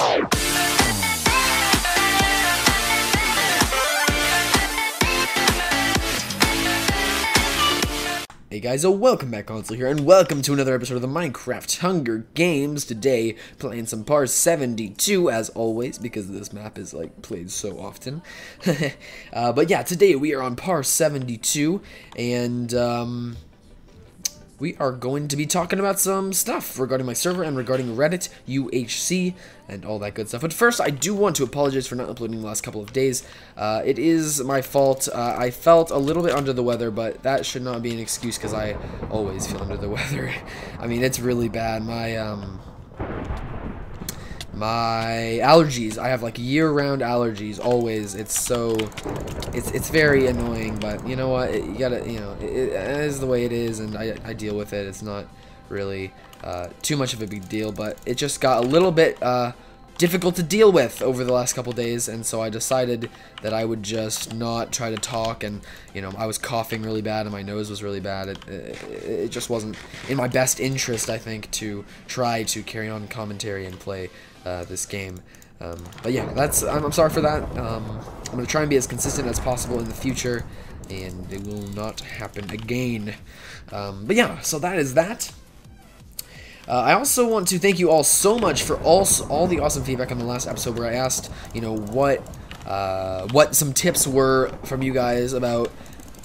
Hey guys, welcome back, Console here, and welcome to another episode of the Minecraft Hunger Games. Today, playing some Par 72, as always, because this map is, like, played so often. But yeah, today we are on Par 72, and, we are going to be talking about some stuff regarding my server and regarding Reddit, UHC, and all that good stuff. But first, I do want to apologize for not uploading the last couple of days. It is my fault. I felt a little bit under the weather, but that should not be an excuse because I always feel under the weather. I mean, it's really bad. My allergies, I have like year-round allergies, always. It's very annoying, but you know what, you gotta, you know, it is the way it is, and I deal with it. It's not really too much of a big deal, but it just got a little bit difficult to deal with over the last couple days, and so I decided that I would just not try to talk, and you know, I was coughing really bad and my nose was really bad. It just wasn't in my best interest, I think, to try to carry on commentary and play this game. But yeah, I'm sorry for that. I'm going to try and be as consistent as possible in the future, and it will not happen again. But yeah, so that is that. I also want to thank you all so much for all the awesome feedback on the last episode where I asked, you know, what some tips were from you guys about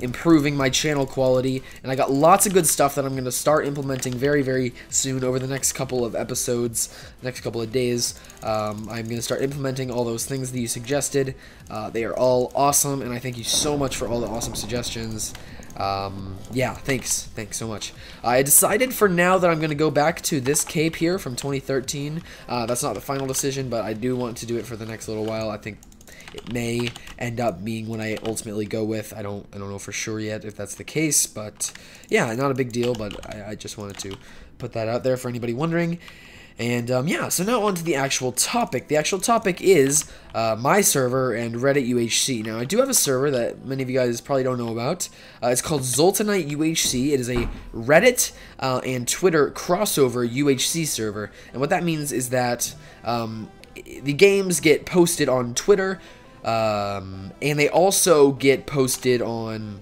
improving my channel quality, and I got lots of good stuff that I'm going to start implementing very, very soon over the next couple of episodes, next couple of days. I'm going to start implementing all those things that you suggested. They are all awesome, and I thank you so much for all the awesome suggestions. Yeah, thanks so much. I decided for now that I'm going to go back to this cape here from 2013. That's not the final decision, but I do want to do it for the next little while. I think it may end up being what I ultimately go with. I don't know for sure yet if that's the case, but yeah, not a big deal, but I just wanted to put that out there for anybody wondering. And yeah, so now on to the actual topic. The actual topic is my server and Reddit UHC. Now, I do have a server that many of you guys probably don't know about. It's called Zoltanite UHC. It is a Reddit and Twitter crossover UHC server. And what that means is that the games get posted on Twitter, and they also get posted on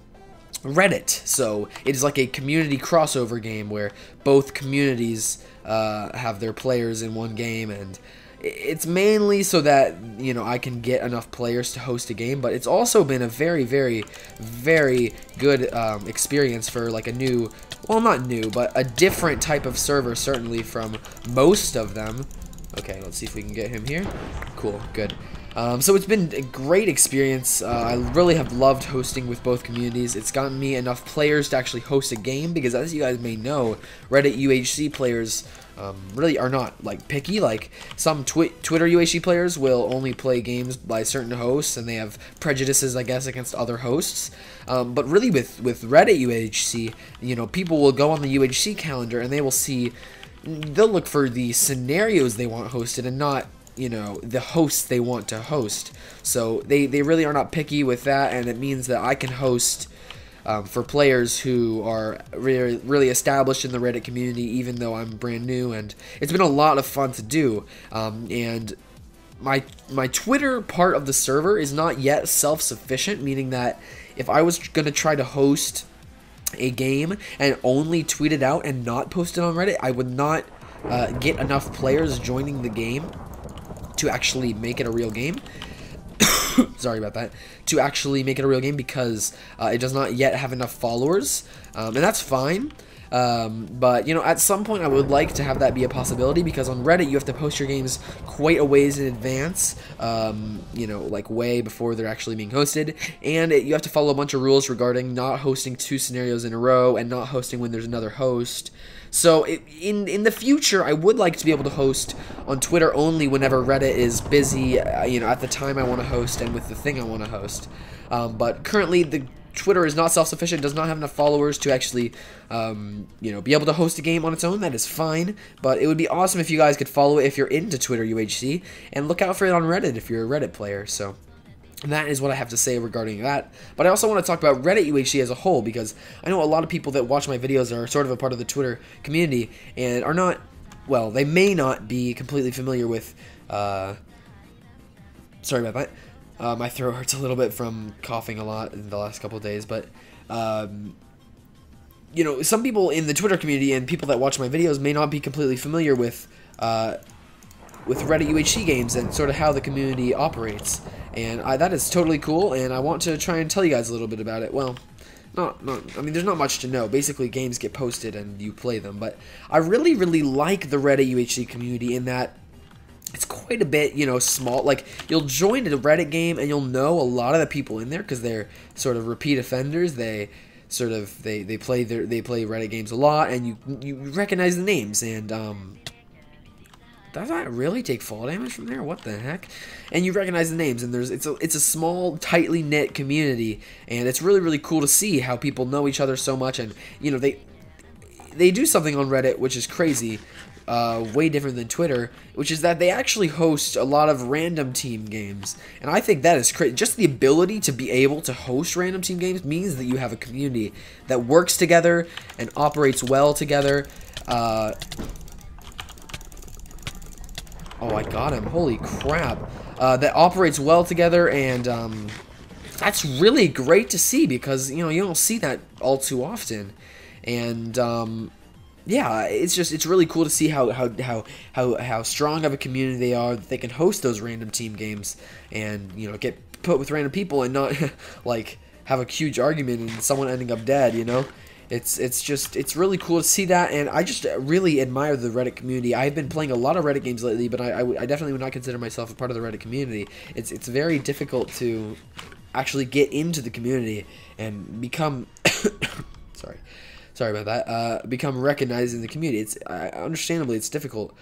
Reddit. So it is like a community crossover game where both communities have their players in one game, and it's mainly so that, you know, I can get enough players to host a game, but it's also been a very, very, very good experience for like a new, well, not new, but a different type of server, certainly from most of them. Okay, let's see if we can get him here. Cool, good. So it's been a great experience. I really have loved hosting with both communities. It's gotten me enough players to actually host a game, because as you guys may know, Reddit UHC players really are not like picky. Like some Twitter UHC players will only play games by certain hosts, and they have prejudices, I guess, against other hosts. But really with Reddit UHC, you know, people will go on the UHC calendar and they will see, they'll look for the scenarios they want hosted and not, you know, the hosts they want to host. So they really are not picky with that, and it means that I can host for players who are really established in the Reddit community, even though I'm brand new, and it's been a lot of fun to do. And my Twitter part of the server is not yet self-sufficient, meaning that if I was going to try to host a game and only tweet it out and not post it on Reddit, I would not get enough players joining the game to actually make it a real game. Sorry about that. To actually make it a real game, because it does not yet have enough followers, and that's fine. But, you know, at some point I would like to have that be a possibility, because on Reddit you have to post your games quite a ways in advance, you know, like way before they're actually being hosted, and you have to follow a bunch of rules regarding not hosting 2 scenarios in a row and not hosting when there's another host. So in the future, I would like to be able to host on Twitter only whenever Reddit is busy, you know, at the time I want to host and with the thing I want to host. But currently, the Twitter is not self-sufficient, does not have enough followers to actually, you know, be able to host a game on its own. That is fine, but it would be awesome if you guys could follow it if you're into Twitter UHC, and look out for it on Reddit if you're a Reddit player. So that is what I have to say regarding that. But I also want to talk about Reddit UHC as a whole, because I know a lot of people that watch my videos are sort of a part of the Twitter community and are not, well, they may not be completely familiar with Sorry about that. My throat hurts a little bit from coughing a lot in the last couple of days, but you know, some people in the Twitter community and people that watch my videos may not be completely familiar with Reddit UHC games and sort of how the community operates, and that is totally cool, and I want to try and tell you guys a little bit about it. Well, I mean, there's not much to know. Basically, games get posted and you play them, but I really, really like the Reddit UHC community in that it's quite a bit, you know, small. Like, you'll join a Reddit game and you'll know a lot of the people in there because they're sort of repeat offenders. They play Reddit games a lot, and you recognize the names. And does that really take fall damage from there? What the heck? And you recognize the names, and it's a small, tightly knit community, and it's really, really cool to see how people know each other so much. And you know, they do something on Reddit which is crazy, way different than Twitter, which is that they actually host a lot of random team games, and I think that is crazy. Just the ability to be able to host random team games means that you have a community that works together and operates well together. Oh, I got him. Holy crap. That operates well together, and that's really great to see because, you know, you don't see that all too often. And yeah, it's really cool to see how strong of a community they are, that they can host those random team games and, you know, get put with random people and not like have a huge argument and someone ending up dead, you know. It's really cool to see that, and I just really admire the Reddit community. I've been playing a lot of Reddit games lately, but I definitely would not consider myself a part of the Reddit community. It's very difficult to actually get into the community and become sorry about that. Become recognized in the community. Understandably it's difficult.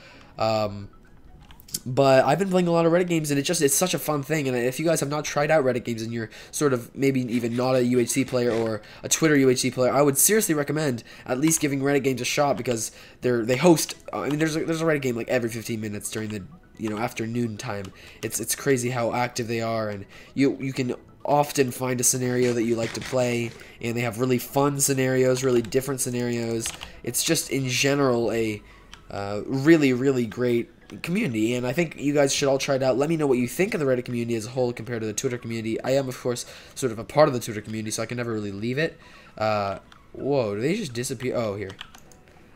But I've been playing a lot of Reddit games, and it's such a fun thing. And if you guys have not tried out Reddit games and you're sort of maybe even not a UHC player or a Twitter UHC player, I would seriously recommend at least giving Reddit games a shot, because they host. I mean, there's a Reddit game like every 15 minutes during the, you know, afternoon time. It's crazy how active they are, and you can often find a scenario that you like to play, and they have really fun scenarios, really different scenarios. It's just in general a really, really great community, and I think you guys should all try it out. Let me know what you think of the Reddit community as a whole compared to the Twitter community. I am, of course, sort of a part of the Twitter community, so I can never really leave it. Whoa, did they just disappear? Oh, here.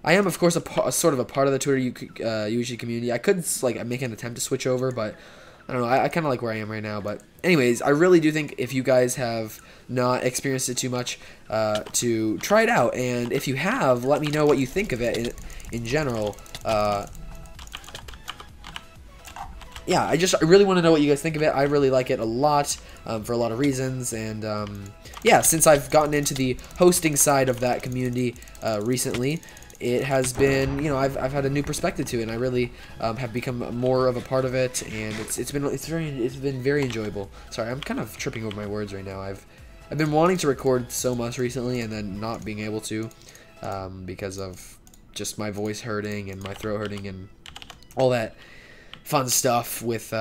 I am, of course, a sort of a part of the Twitter UHC community. I could, like, make an attempt to switch over, but I don't know. I kind of like where I am right now. But anyways, I really do think if you guys have not experienced it too much, to try it out. And if you have, let me know what you think of it in general. Yeah, I really want to know what you guys think of it. I really like it a lot, for a lot of reasons, and yeah, since I've gotten into the hosting side of that community recently, it has been, you know, I've had a new perspective to it, and I really have become more of a part of it, and it's been very enjoyable. Sorry, I'm kind of tripping over my words right now. I've been wanting to record so much recently, and then not being able to, because of just my voice hurting and my throat hurting and all that fun stuff with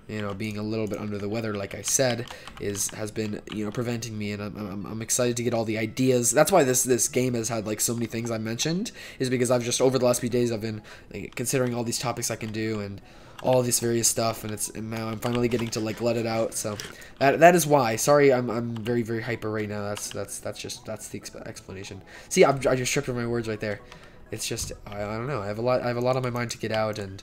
you know, being a little bit under the weather, like I said, has been, you know, preventing me, and I'm excited to get all the ideas. That's why this game has had like so many things I mentioned, is because I've just, over the last few days, I've been like, considering all these topics I can do and all this various stuff, and now I'm finally getting to like let it out. So that is why. Sorry, I'm very, very hyper right now. That's the explanation. See, I just tripped over my words right there. It's just, I don't know. I have a lot on my mind to get out, and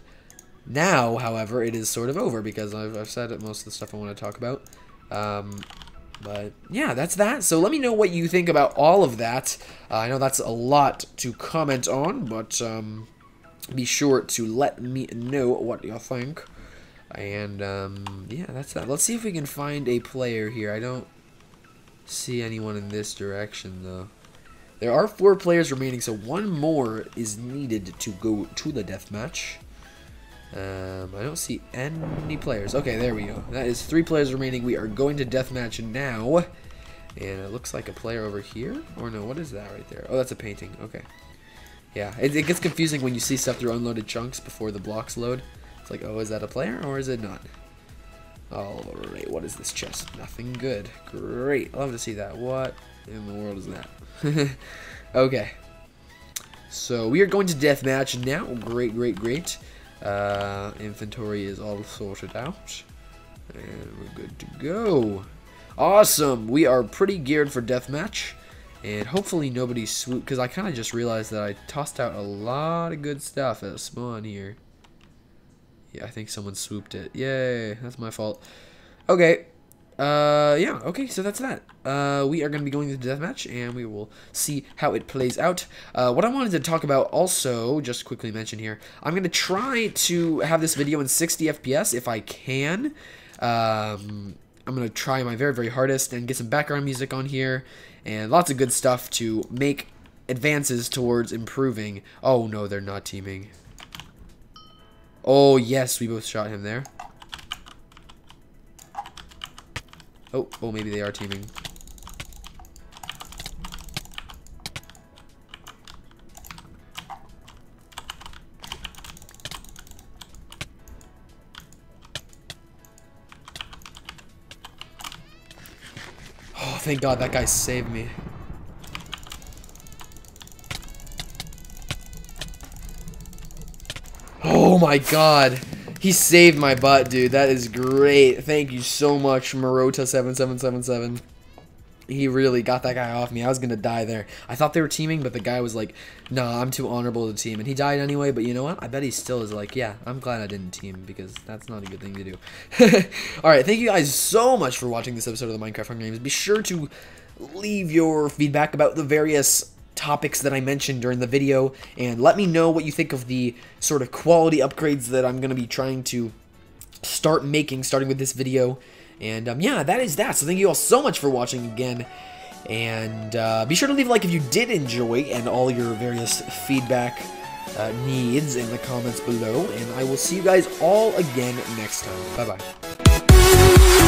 now, however, it is sort of over because I've said most of the stuff I want to talk about. But yeah, that's that. So let me know what you think about all of that. I know that's a lot to comment on, but be sure to let me know what you think. And yeah, that's that. Let's see if we can find a player here. I don't see anyone in this direction, though. There are 4 players remaining, so 1 more is needed to go to the deathmatch. I don't see any players. Okay, there we go. That is 3 players remaining. We are going to deathmatch now. And it looks like a player over here. Or no, what is that right there? Oh, that's a painting. Okay. Yeah, it gets confusing when you see stuff through unloaded chunks before the blocks load. It's like, oh, is that a player or is it not? Alright, what is this chest? Nothing good. Great. I'll love to see that. What in the world is that? Okay. So we are going to deathmatch now. Great, great, great. Inventory is all sorted out. And we're good to go. Awesome. We are pretty geared for deathmatch. And hopefully nobody swooped, because I kind of just realized that I tossed out a lot of good stuff at spawn here. Yeah, I think someone swooped it. Yay, that's my fault. Okay. Yeah, okay, so that's that. We are going to be going to the deathmatch, and we will see how it plays out. What I wanted to talk about also, just quickly mention here, I'm going to try to have this video in 60 FPS if I can. I'm going to try my very, very hardest and get some background music on here, and lots of good stuff to make advances towards improving. Oh, no, they're not teaming. Oh, yes, we both shot him there. Oh, maybe they are teaming. Oh, thank God that guy saved me. Oh my God. He saved my butt, dude. That is great. Thank you so much, Marota7777. He really got that guy off me. I was going to die there. I thought they were teaming, but the guy was like, nah, I'm too honorable to team. And he died anyway, but you know what? I bet he still is like, yeah, I'm glad I didn't team, because that's not a good thing to do. Alright, thank you guys so much for watching this episode of the Minecraft Hunger Games. Be sure to leave your feedback about the various topics that I mentioned during the video, and let me know what you think of the sort of quality upgrades that I'm going to be trying to start making, starting with this video. And yeah, that is that. So thank you all so much for watching again, and be sure to leave a like if you did enjoy, and all your various feedback needs in the comments below, and I will see you guys all again next time. Bye bye.